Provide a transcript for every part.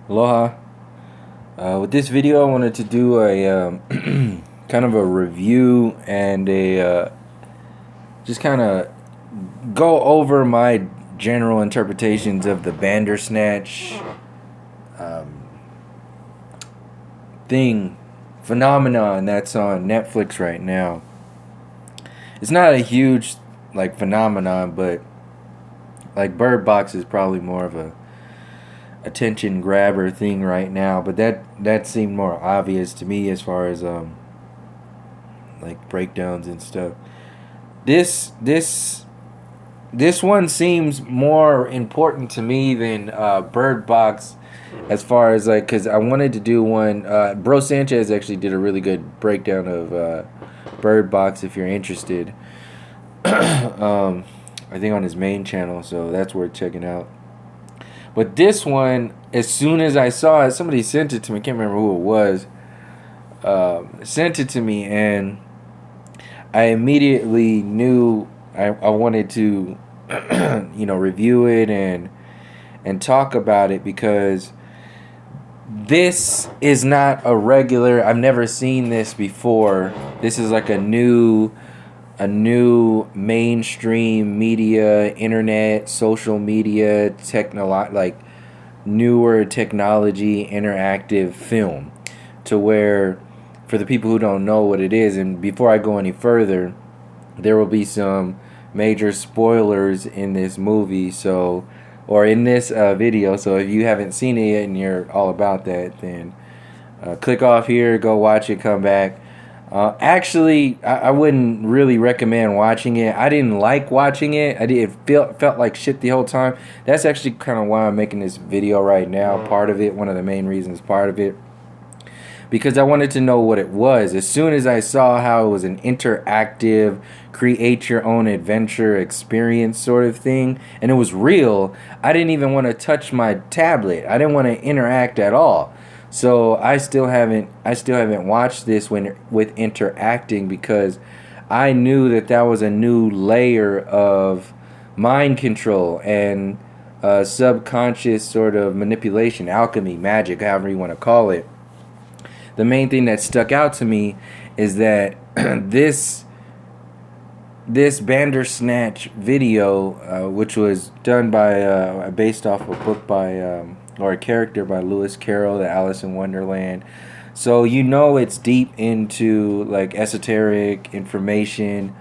Aloha. With this video, I wanted to do a kind of a review and just kind of go over my general interpretations of the Bandersnatch phenomenon that's on Netflix right now. It's not a huge phenomenon, but like Bird Box is probably more of a attention grabber thing right now, but that seemed more obvious to me as far as breakdowns and stuff. This one seems more important to me than Bird Box, as far as because I wanted to do one. Bro Sanchez actually did a really good breakdown of Bird Box if you're interested. I think on his main channel, so that's worth checking out. But this one, as soon as I saw it, somebody sent it to me. I can't remember who it was. Sent it to me, and I immediately knew I wanted to, review it and talk about it, because this is not a regular. I've never seen this before. This is like a new mainstream media, internet, social media, newer technology interactive film, to where, for the people who don't know what it is, and before I go any further, there will be some major spoilers in this movie, or in this video. So if you haven't seen it yet and you're all about that, then click off here, go watch it, come back. Actually, I wouldn't really recommend watching it. I didn't like watching it. It felt like shit the whole time. That's actually kind of why I'm making this video right now. Part of it, one of the main reasons, part of it, because I wanted to know what it was. As soon as I saw how it was an interactive, create your own adventure experience sort of thing, and it was real, I didn't even want to touch my tablet. I didn't want to interact at all. So I still haven't watched this with interacting, because I knew that was a new layer of mind control and subconscious sort of manipulation, alchemy, magic, however you want to call it. The main thing that stuck out to me is that this Bandersnatch video, which was done by based off a book by or a character by Lewis Carroll, the Alice in Wonderland. So it's deep into esoteric information,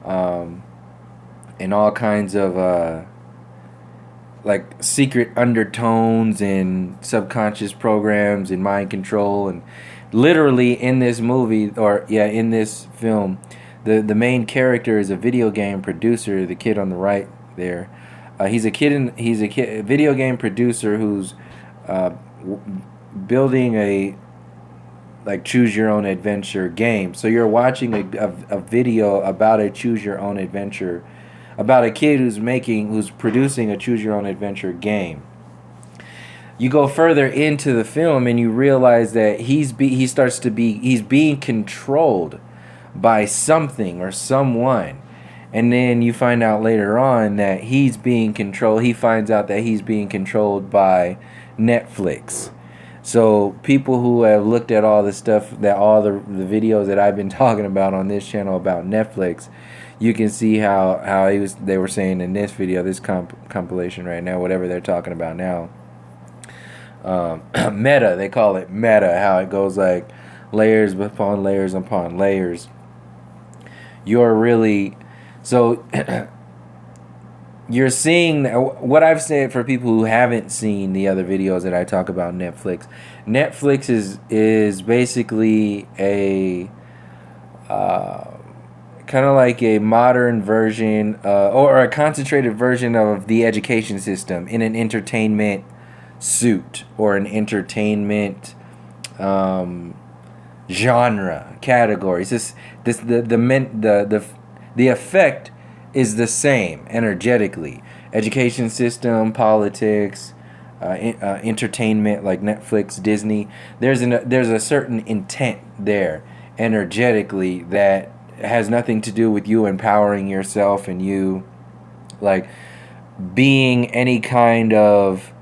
and all kinds of secret undertones and subconscious programs and mind control. And literally in this movie, in this film, the main character is a video game producer, the kid on the right there. He's a video game producer who's building a choose your own adventure game. So you're watching a video about a choose your own adventure, about a kid who's producing a choose your own adventure game. You go further into the film and you realize that he's being controlled by something or someone. And then you find out later on that he's being controlled. He finds out that he's being controlled by Netflix. So people who have looked at all the stuff, all the videos that I've been talking about on this channel about Netflix, you can see how they were saying in this video, this compilation right now, whatever they're talking about now. Meta, they call it meta, how it goes like layers upon layers upon layers. You're really, so you're seeing what I've said for people who haven't seen the other videos that I talk about Netflix. Netflix is basically a kind of like a modern version or a concentrated version of the education system in an entertainment suit, or an entertainment genre category. It's just the effect is the same energetically. Education system, politics, entertainment like Netflix, Disney. There's a certain intent there energetically that has nothing to do with you empowering yourself and you being any kind of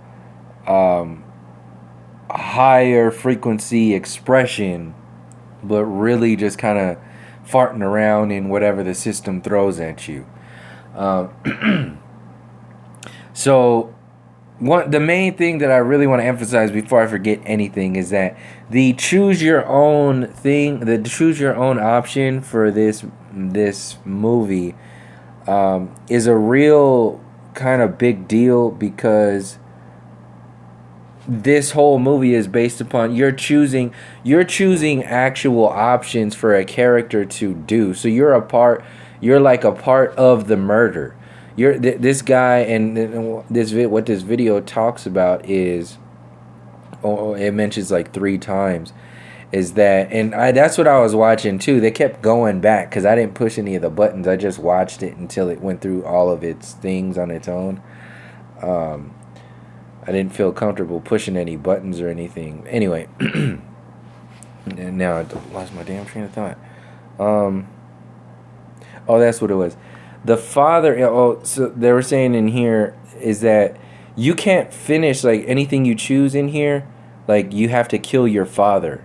higher frequency expression, but really just kind of farting around in whatever the system throws at you. So the main thing that I really want to emphasize before I forget anything is that the choose your own option for this movie is a real kind of big deal, because this whole movie is based upon you're choosing actual options for a character to do. So you're like a part of the murder. This guy, and what this video talks about is, it mentions like 3 times, is that, and that's what I was watching too. They kept going back because I didn't push any of the buttons. I just watched it until it went through all of its things on its own. I didn't feel comfortable pushing any buttons or anything. Anyway, and now I lost my damn train of thought. Oh, that's what it was. The father. So they were saying in here is that you can't finish like anything you choose in here. Like you have to kill your father,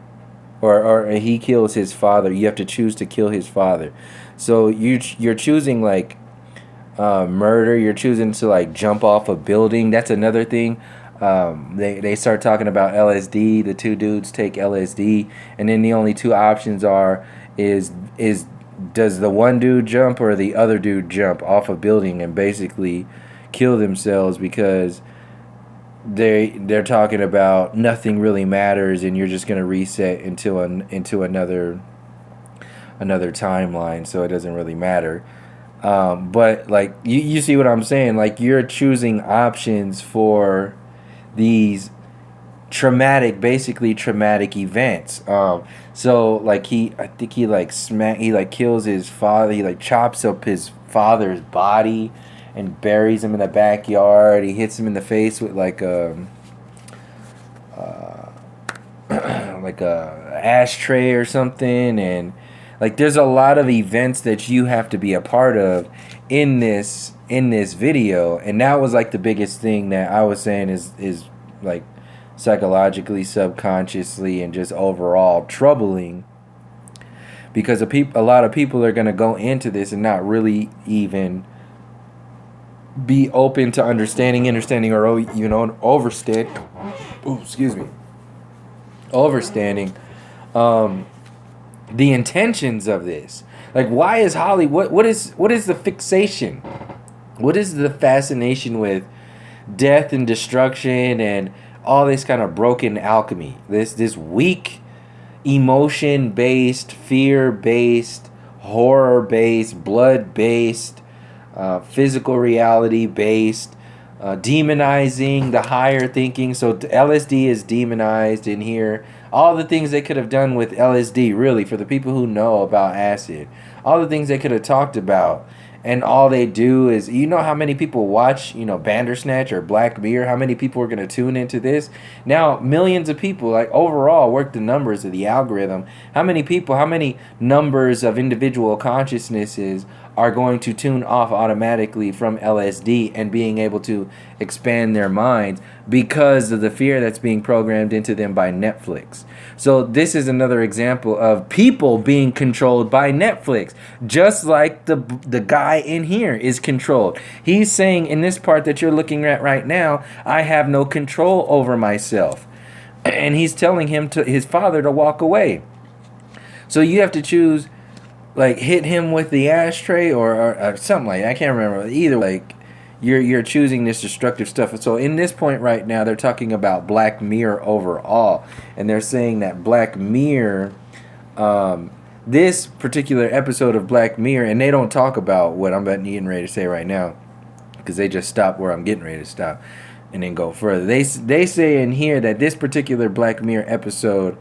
or he kills his father. You have to choose to kill his father. So you're choosing like murder. You're choosing to like jump off a building. That's another thing. They start talking about LSD. The 2 dudes take LSD, and then the only 2 options is does the one dude jump or the other dude jump off a building and basically kill themselves, because they're talking about nothing really matters and you're just gonna reset into another timeline, so it doesn't really matter. But like you see what I'm saying? Like you're choosing options for these basically traumatic events. So like I think he kills his father. He like chops up his father's body and buries him in the backyard. He hits him in the face with like a ashtray or something, and like there's a lot of events that you have to be a part of in this video, and that was like the biggest thing that I was saying is like psychologically, subconsciously, and just overall troubling, because a lot of people are going to go into this and not really even be open to understanding or overstanding the intentions of this. Like, why is Hollywood, what is the fixation? What is the fascination with death and destruction and all this kind of broken alchemy? This weak, emotion-based, fear-based, horror-based, blood-based, physical reality-based, demonizing the higher thinking. So LSD is demonized in here. All the things they could have done with LSD, really, for the people who know about acid. All the things they could have talked about. And all they do is, how many people watch, Bandersnatch or Black Mirror? How many people are going to tune into this? Now, millions of people, like overall, work the numbers of the algorithm. How many numbers of individual consciousnesses are going to tune off automatically from LSD and being able to expand their minds because of the fear that's being programmed into them by Netflix? So this is another example of people being controlled by Netflix, just like the guy in here is controlled. He's saying in this part that you're looking at right now, I have no control over myself. And he's telling his father to walk away. So you have to choose, like, hit him with the ashtray or something like that. I can't remember. Either way, like, you're choosing this destructive stuff. So in this point right now, they're talking about Black Mirror overall, and they're saying that Black Mirror, this particular episode of Black Mirror, and they don't talk about what I'm getting ready to say right now, because they just stop where I'm getting ready to stop and then go further. They say in here that this particular Black Mirror episode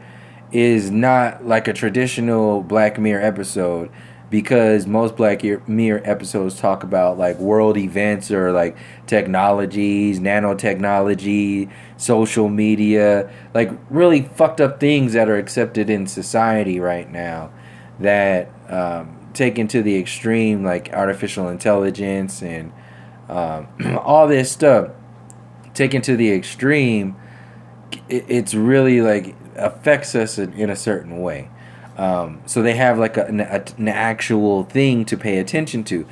is not like a traditional Black Mirror episode, because most Black Mirror episodes talk about like world events or like technologies, nanotechnology, social media, like really fucked up things that are accepted in society right now, that taken to the extreme, like artificial intelligence and all this stuff taken to the extreme it's really like affects us in a certain way. So they have like an actual thing to pay attention to.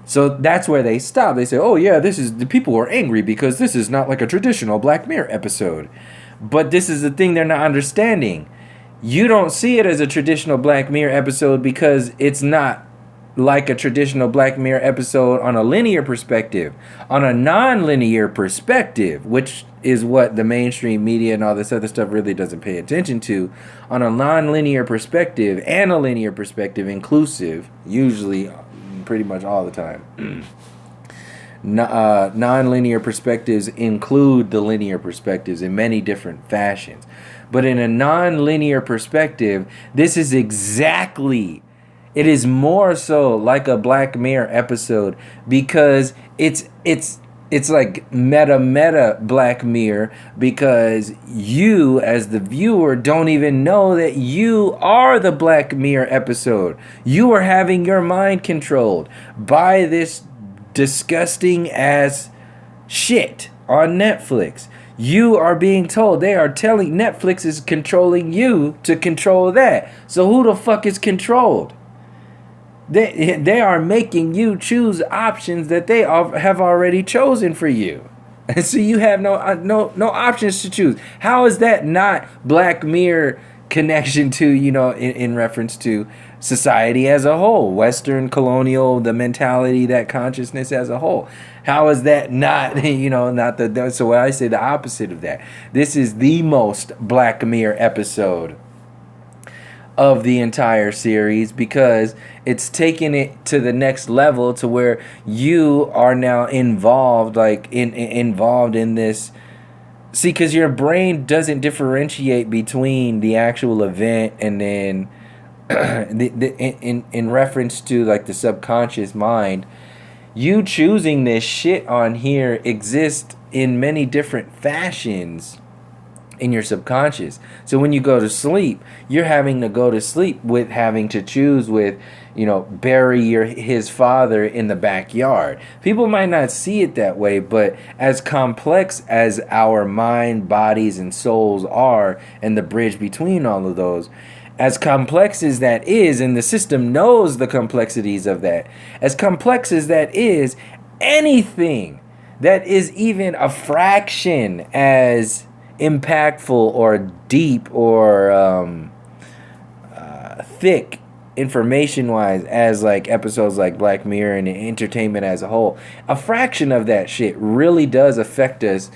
So that's where they stop. They say, "Oh yeah, the people are angry because this is not like a traditional Black Mirror episode." But this is the thing they're not understanding. You don't see it as a traditional Black Mirror episode because it's not like a traditional Black Mirror episode on a linear perspective. On a non-linear perspective, which is what the mainstream media and all this other stuff really doesn't pay attention to. On a non-linear perspective and a linear perspective, inclusive, usually, pretty much all the time. Non-linear perspectives include the linear perspectives in many different fashions. But in a non-linear perspective, this is exactly... It is more so like a Black Mirror episode because it's like meta Black Mirror, because you as the viewer don't even know that you are the Black Mirror episode. You are having your mind controlled by this disgusting ass shit on Netflix. You are being told, they are telling, Netflix is controlling you to control that. So who the fuck is controlled? They are making you choose options that they have already chosen for you. And so you have no options to choose. How is that not Black Mirror connection to, in reference to society as a whole, Western colonial, the mentality, that consciousness as a whole? How is that not, not the, so I say the opposite of that. This is the most Black Mirror episode of the entire series, because it's taking it to the next level to where you are now involved, involved in this. See, because your brain doesn't differentiate between the actual event and then in reference to like the subconscious mind. You choosing this shit on here exists in many different fashions in your subconscious. So when you go to sleep, you're having to go to sleep with having to choose with, bury his father in the backyard. People might not see it that way, but as complex as our mind, bodies, and souls are, and the bridge between all of those, as complex as that is, and the system knows the complexities of that, as complex as that is, anything that is even a fraction as impactful or deep or thick information wise as like episodes like Black Mirror and entertainment as a whole, a fraction of that shit really does affect us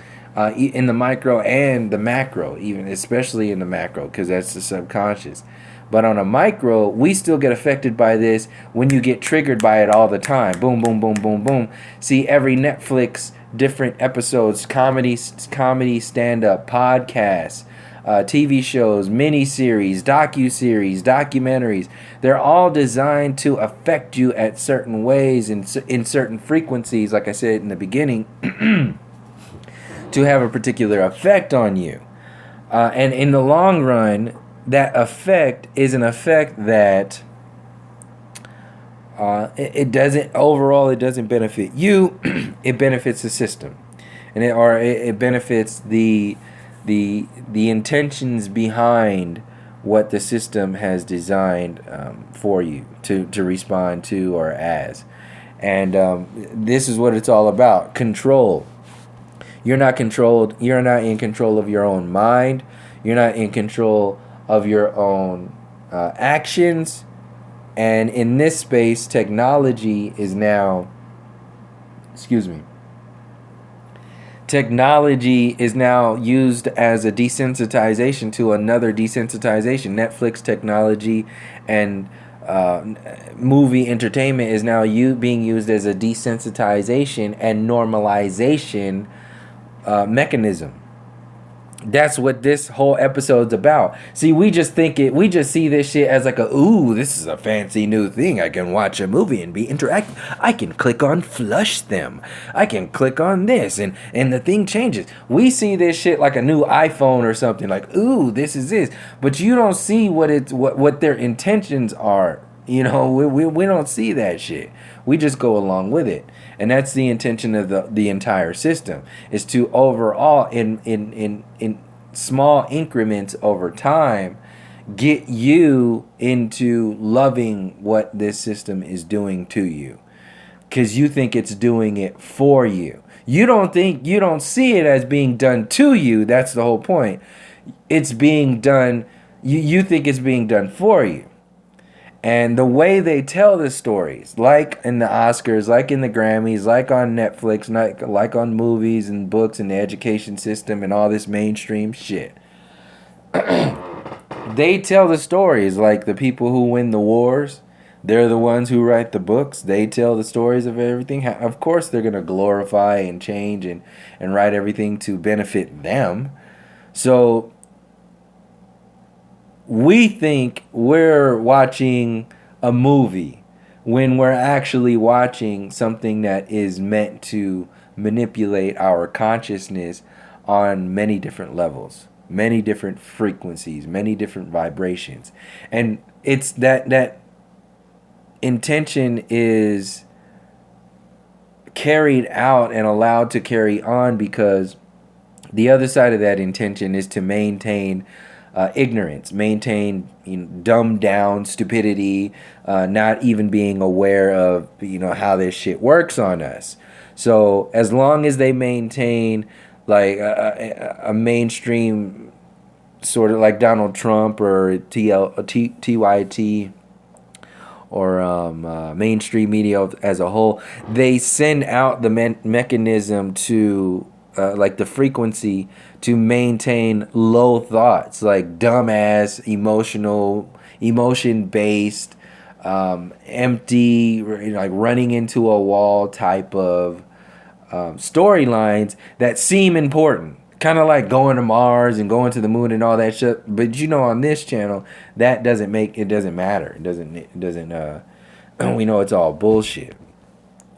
in the micro and the macro, even especially in the macro, because that's the subconscious. But on a micro, we still get affected by this when you get triggered by it all the time. Boom, boom, boom, boom, boom. See, every Netflix, different episodes, comedy, stand-up, podcasts, TV shows, miniseries, docuseries, documentaries. They're all designed to affect you at certain ways and in certain frequencies, like I said in the beginning, to have a particular effect on you. And in the long run, that effect is an effect that it doesn't benefit you. It benefits the system, and it benefits the intentions behind what the system has designed for you to respond to or as. And this is what it's all about: control. You're not controlled. You're not in control of your own mind. You're not in control of your own actions. And in this space, technology is now, technology is now used as a desensitization to another desensitization. Netflix technology and movie entertainment is now being used as a desensitization and normalization mechanism. That's what this whole episode's about. See, we just see this shit as like this is a fancy new thing. I can watch a movie and be interactive. I can click on flush them. I can click on this and the thing changes. We see this shit like a new iPhone or something, like, this is this. But you don't see what their intentions are. We don't see that shit. We just go along with it. And that's the intention of the entire system, is to overall small increments over time get you into loving what this system is doing to you, because you think it's doing it for you. You don't see it as being done to you. That's the whole point. It's being done, you think it's being done for you. And the way they tell the stories, like in the Oscars, like in the Grammys, like on Netflix, like on movies and books and the education system and all this mainstream shit, they tell the stories like the people who win the wars. They're the ones who write the books. They tell the stories of everything. Of course, they're going to glorify and change and write everything to benefit them. So we think we're watching a movie when we're actually watching something that is meant to manipulate our consciousness on many different levels, many different frequencies, many different vibrations. And it's that intention is carried out and allowed to carry on because the other side of that intention is to maintain ignorance, maintain dumbed down stupidity, not even being aware of how this shit works on us. So as long as they maintain like a mainstream sort of like Donald Trump or TYT or mainstream media as a whole, they send out the mechanism to like the frequency to maintain low thoughts, like dumbass, emotion-based, empty, like running into a wall type of storylines that seem important. Kind of like going to Mars and going to the moon and all that shit. But on this channel, that doesn't matter. It doesn't, we know it's all bullshit.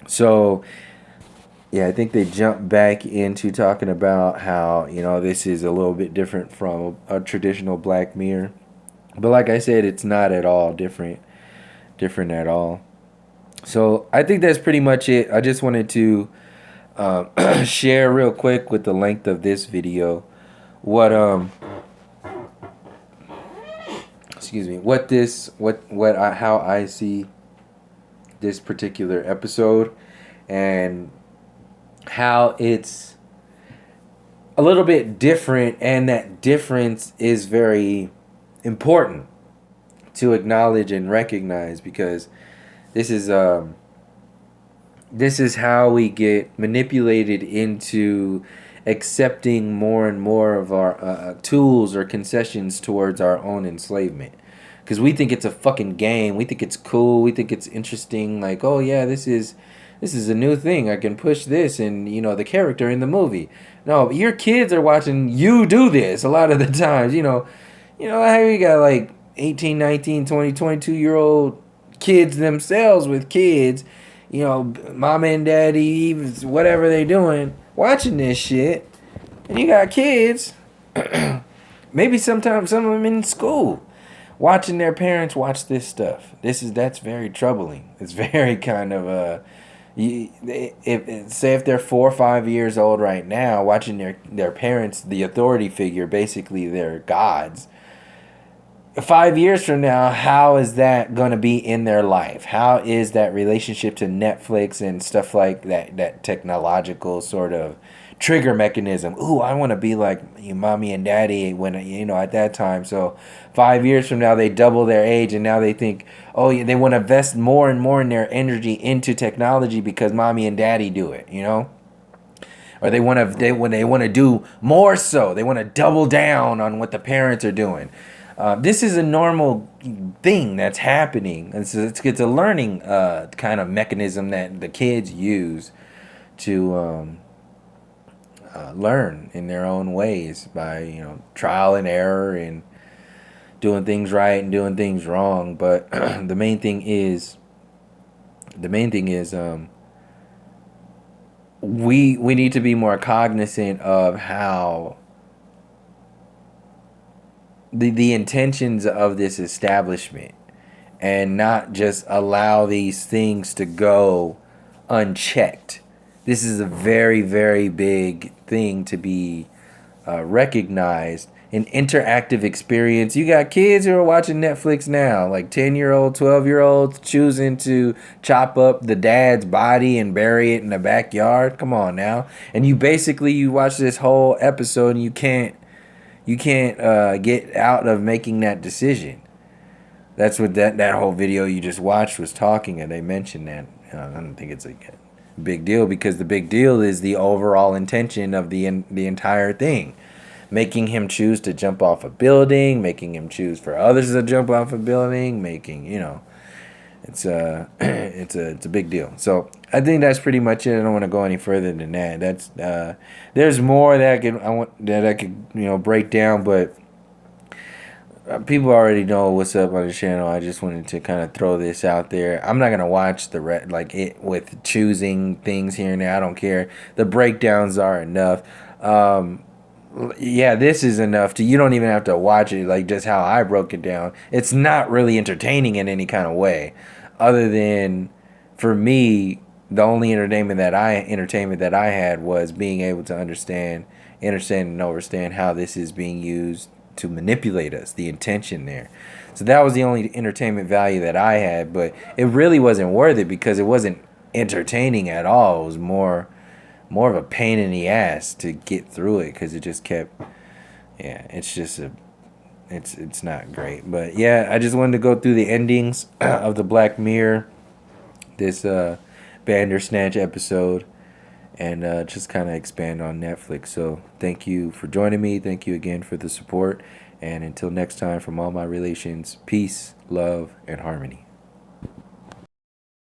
So, yeah, I think they jump back into talking about how, this is a little bit different from a traditional Black Mirror. But like I said, it's not at all different at all. So I think that's pretty much it. I just wanted to share real quick with the length of this video how I see this particular episode and how it's a little bit different, and that difference is very important to acknowledge and recognize, because this is how we get manipulated into accepting more and more of our tools or concessions towards our own enslavement. Because we think it's a fucking game. We think it's cool. We think it's interesting. Like, oh yeah, this is a new thing. I can push this and, the character in the movie. No, your kids are watching you do this a lot of the times. How you got like 18, 19, 20, 22-year-old kids themselves with kids, mama and daddy, even whatever they doing, watching this shit. And you got kids, maybe sometimes some of them in school, watching their parents watch this stuff. That's very troubling. It's very kind of if they're 4 or 5 years old right now, watching their parents, the authority figure, basically their gods. 5 years from now, how is that going to be in their life? How is that relationship to Netflix and stuff like that technological sort of trigger mechanism? Ooh, I want to be like mommy and daddy when, at that time. So 5 years from now, they double their age, and now they think, oh, yeah, they want to invest more and more in their energy into technology because mommy and daddy do it, Or they want to do more so. They want to double down on what the parents are doing. This is a normal thing that's happening. It's a learning kind of mechanism that the kids use to learn in their own ways by trial and error and doing things right and doing things wrong. But the main thing is we need to be more cognizant of how the intentions of this establishment, and not just allow these things to go unchecked. This is a very, very big thing to be recognized an interactive experience. You got kids who are watching Netflix now, like 10-year-old, 12-year-olds choosing to chop up the dad's body and bury it in the backyard. Come on now. And you watch this whole episode and you can't get out of making that decision. That's what that whole video you just watched was talking, and they mentioned that. I don't think it's a big deal, because the big deal is the overall intention of the entire thing. Making him choose to jump off a building, making him choose for others to jump off a building, it's a big deal. So I think that's pretty much it. I don't want to go any further than that. That's there's more that I could break down, but people already know what's up on the channel. I just wanted to kind of throw this out there. I'm not gonna watch it with choosing things here and there. I don't care. The breakdowns are enough. Yeah, this is enough you don't even have to watch it, like just how I broke it down. It's not really entertaining in any kind of way, other than, for me, the only entertainment that I had was being able to understand and understand how this is being used to manipulate us, the intention there. So that was the only entertainment value that I had, but it really wasn't worth it because it wasn't entertaining at all. It was more of a pain in the ass to get through it, because it just kept, it's not great. But yeah, I just wanted to go through the endings of the Black Mirror, this Bandersnatch episode, and just kind of expand on Netflix. So thank you for joining me. Thank you again for the support. And until next time, from all my relations, peace, love, and harmony.